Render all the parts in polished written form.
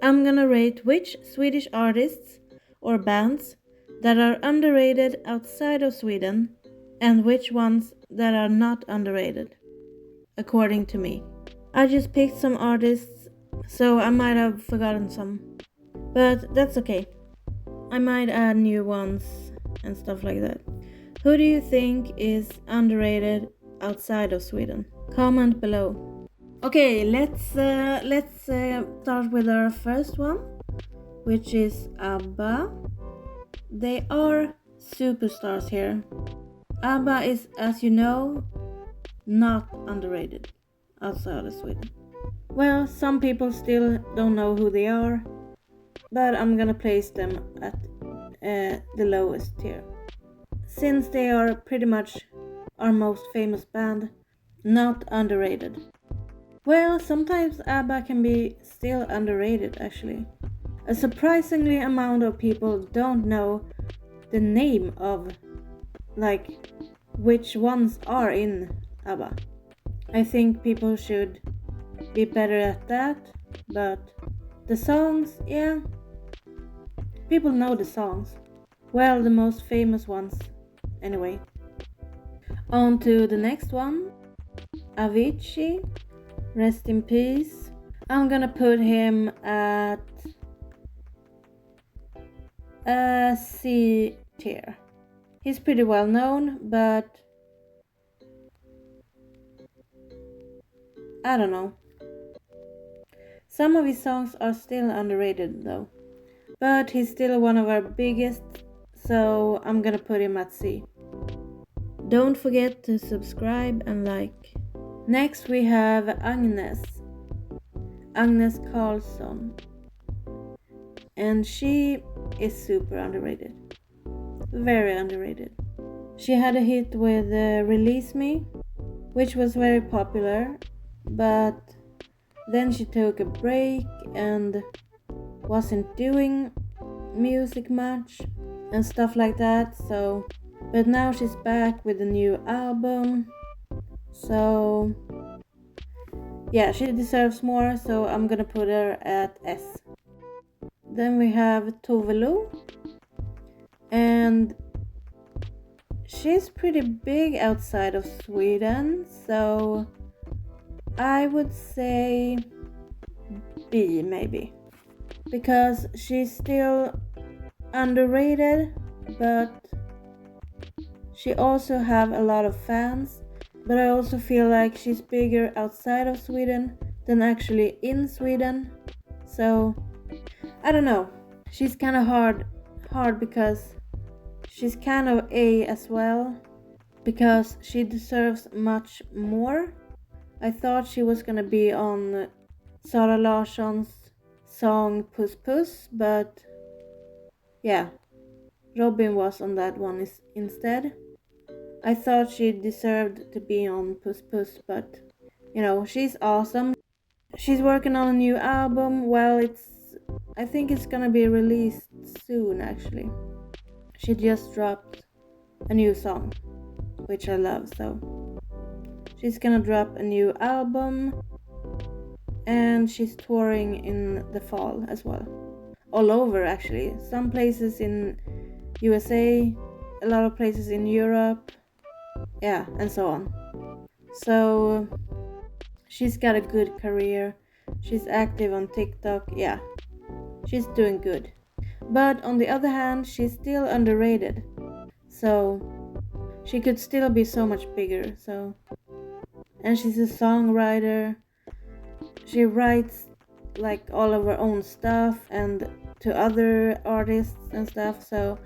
I'm gonna rate which Swedish artists or bands that are underrated outside of Sweden and which ones that are not underrated, according to me. I just picked some artists, so I might have forgotten some, but that's okay. I might add new ones and stuff like that. Who do you think is underrated outside of Sweden? Comment below. Okay, let's start with our first one, which is ABBA. They are superstars here. ABBA is, as you know, not underrated outside of Sweden. Well, some people still don't know who they are, but I'm gonna place them at the lowest tier, since they are pretty much our most famous band, not underrated. Well, sometimes ABBA can be still underrated actually. A surprisingly amount of people don't know the name of, like, which ones are in ABBA. I think people should be better at that, but the songs, yeah, people know the songs. Well, the most famous ones, anyway. On to the next one. Avicii, rest in peace. I'm gonna put him at a C tier. He's pretty well known, but I don't know. Some of his songs are still underrated though. But he's still one of our biggest, so I'm gonna put him at C. Don't forget to subscribe and like. Next we have Agnes Carlsson. And she is super underrated. Very underrated. She had a hit with Release Me, which was very popular, but then she took a break and wasn't doing music much and stuff like that, so but now she's back with a new album, so yeah, she deserves more, so I'm gonna put her at S. Then we have Tove Lo, and she's pretty big outside of Sweden, so I would say B maybe, because she's still underrated, but she also have a lot of fans. But I also feel like she's bigger outside of Sweden than actually in Sweden, so I don't know. She's kind of hard because she's kind of A as well, because she deserves much more. I thought she was gonna be on Sara Larsson's song Puss Puss, but yeah, Robyn was on that one instead. I thought she deserved to be on Puss Puss, but you know, she's awesome. She's working on a new album. Well, I think it's gonna be released soon actually. She just dropped a new song, which I love, so she's gonna drop a new album, and she's touring in the fall as well. All over actually. Some places in USA, a lot of places in Europe, yeah, and so on. So she's got a good career. She's active on TikTok, yeah. She's doing good. But on the other hand, she's still underrated. So she could still be so much bigger, so. And she's a songwriter. She writes like all of her own stuff and to other artists and stuff, so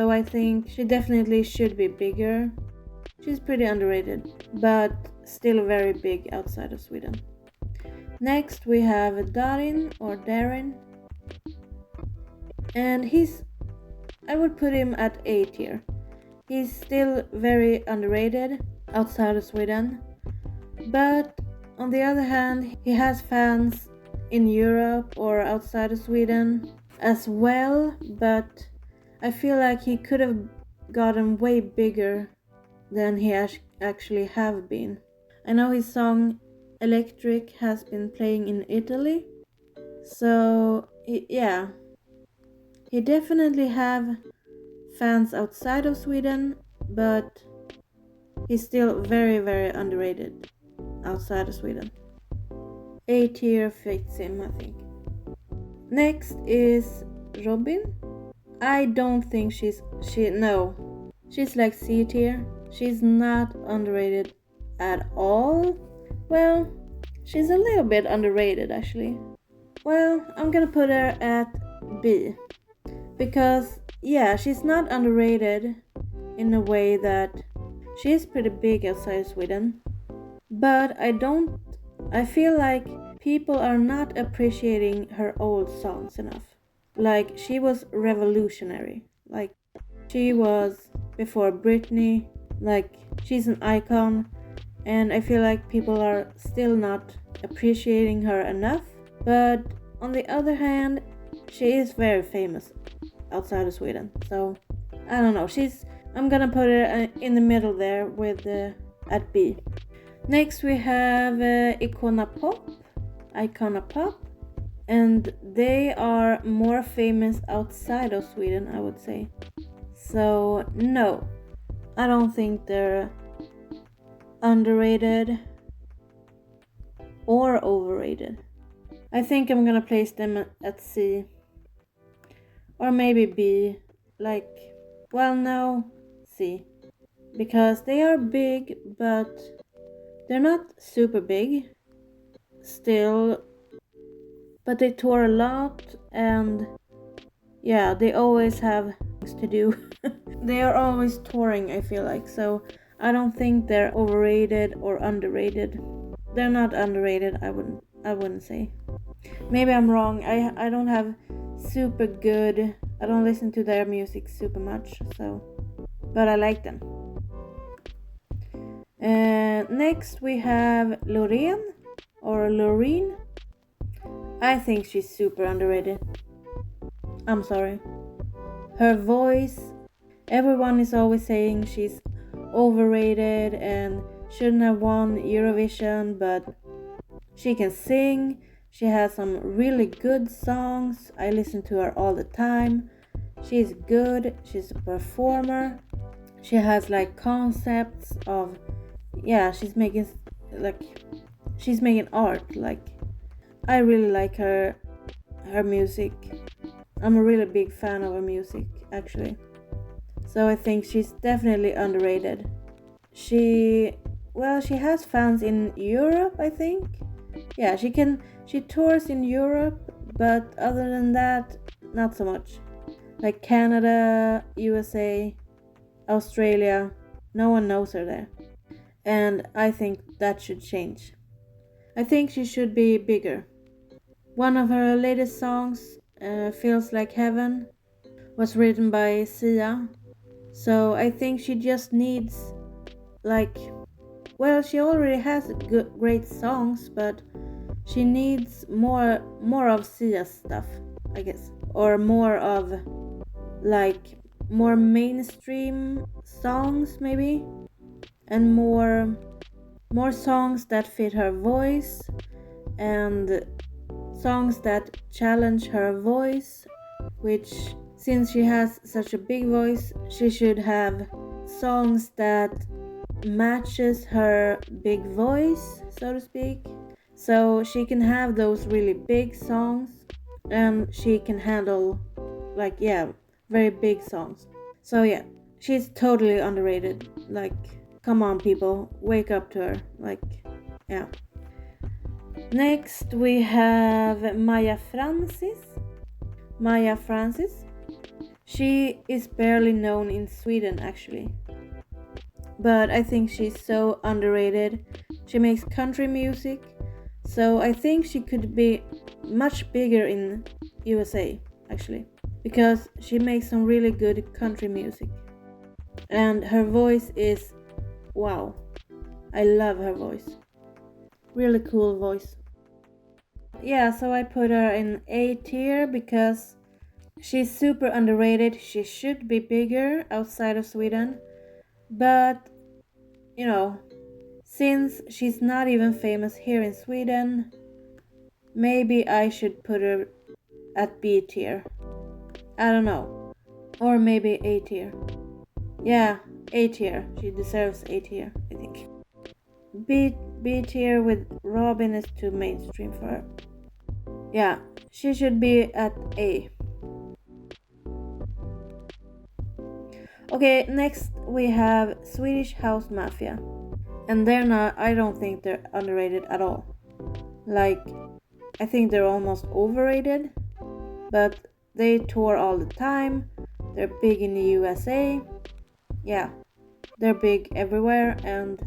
I think she definitely should be bigger. She's pretty underrated, but still very big outside of Sweden. Next we have Darin, and I would put him at A tier. He's still very underrated outside of Sweden, but on the other hand, he has fans in Europe or outside of Sweden as well, but I feel like he could have gotten way bigger than he actually have been. I know his song Electric has been playing in Italy, so Yeah, he definitely have fans outside of Sweden, but he's still very, very underrated outside of Sweden. A tier fits him, I think. Next is Robyn. I don't think she's like C tier. She's not underrated at all. Well, she's a little bit underrated actually. Well, I'm gonna put her at B. Because, yeah, she's not underrated in a way that she is pretty big outside Sweden. But I feel like people are not appreciating her old songs enough. Like, she was revolutionary. Like, she was before Britney. Like, she's an icon. And I feel like people are still not appreciating her enough. But on the other hand, she is very famous outside of Sweden. So, I don't know. I'm gonna put her in the middle there with at B. Next we have Icona Pop. Icona Pop. And they are more famous outside of Sweden, I would say. So, no. I don't think they're underrated or overrated. I think I'm gonna place them at C. Or maybe B. Like, well, no, C. Because they are big, but they're not super big. Still, but they tour a lot, and yeah, they always have things to do. They are always touring, I feel like, so I don't think they're overrated or underrated. They're not underrated, I wouldn't say. Maybe I'm wrong. I don't have super good, I don't listen to their music super much, so, but I like them. Next we have Loreen or Loreen. I think she's super underrated. I'm sorry. Her voice, everyone is always saying she's overrated and shouldn't have won Eurovision, but she can sing. She has some really good songs. I listen to her all the time. She's good. She's a performer. She has like concepts of, yeah, she's making art. Like, I really like her music. I'm a really big fan of her music, actually. So I think she's definitely underrated. She has fans in Europe, I think. Yeah, she tours in Europe, but other than that, not so much. Like Canada, USA, Australia, no one knows her there. And I think that should change. I think she should be bigger. One of her latest songs, Feels Like Heaven, was written by Sia. So I think she just needs, like, well, she already has great songs, but she needs more of Sia's stuff, I guess. Or more of, like, more mainstream songs, maybe. And more songs that fit her voice, and songs that challenge her voice, which, since she has such a big voice, she should have songs that matches her big voice, so to speak. So she can have those really big songs, and she can handle, like, yeah, very big songs. So yeah, she's totally underrated. Like, come on people, wake up to her. Like, yeah. Next we have Maja Francis. Maja Francis. She is barely known in Sweden, actually. But I think she's so underrated. She makes country music, so I think she could be much bigger in USA, actually. Because she makes some really good country music. And her voice is, wow. I love her voice. Really cool voice. Yeah, so I put her in A tier because she's super underrated. She should be bigger outside of Sweden. But, you know, since she's not even famous here in Sweden, maybe I should put her at B tier. I don't know. Or maybe A tier. Yeah, A tier. She deserves A tier, I think. B tier with Robyn is too mainstream for her. Yeah, she should be at A. Okay, next we have Swedish House Mafia. And they're not, I don't think they're underrated at all. Like, I think they're almost overrated. But they tour all the time. They're big in the USA. Yeah, they're big everywhere. And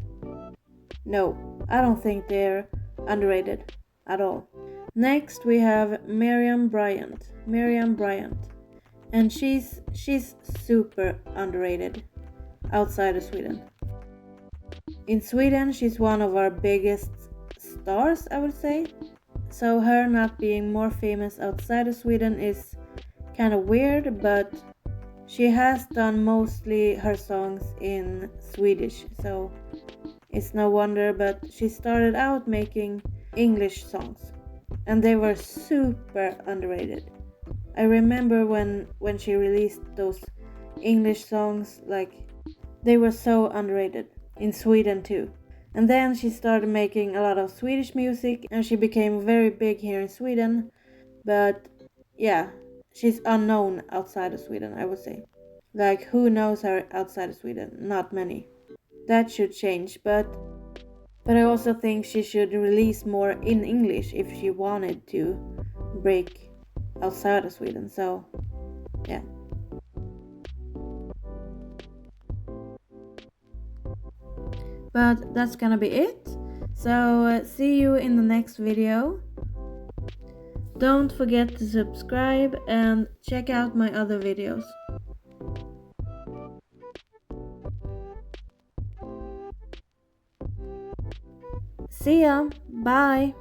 no, I don't think they're underrated at all. Next we have Miriam Bryant. And she's super underrated outside of Sweden. In Sweden, she's one of our biggest stars, I would say. So her not being more famous outside of Sweden is kind of weird, but she has done mostly her songs in Swedish, so it's no wonder. But she started out making English songs, and they were super underrated. I remember when she released those English songs, like, they were so underrated in Sweden too. And then she started making a lot of Swedish music and she became very big here in Sweden. But yeah, she's unknown outside of Sweden, I would say. Like, who knows her outside of Sweden? Not many. That should change, but I also think she should release more in English if she wanted to break outside of Sweden. So yeah. But that's gonna be it. So see you in the next video. Don't forget to subscribe and check out my other videos. See ya. Bye.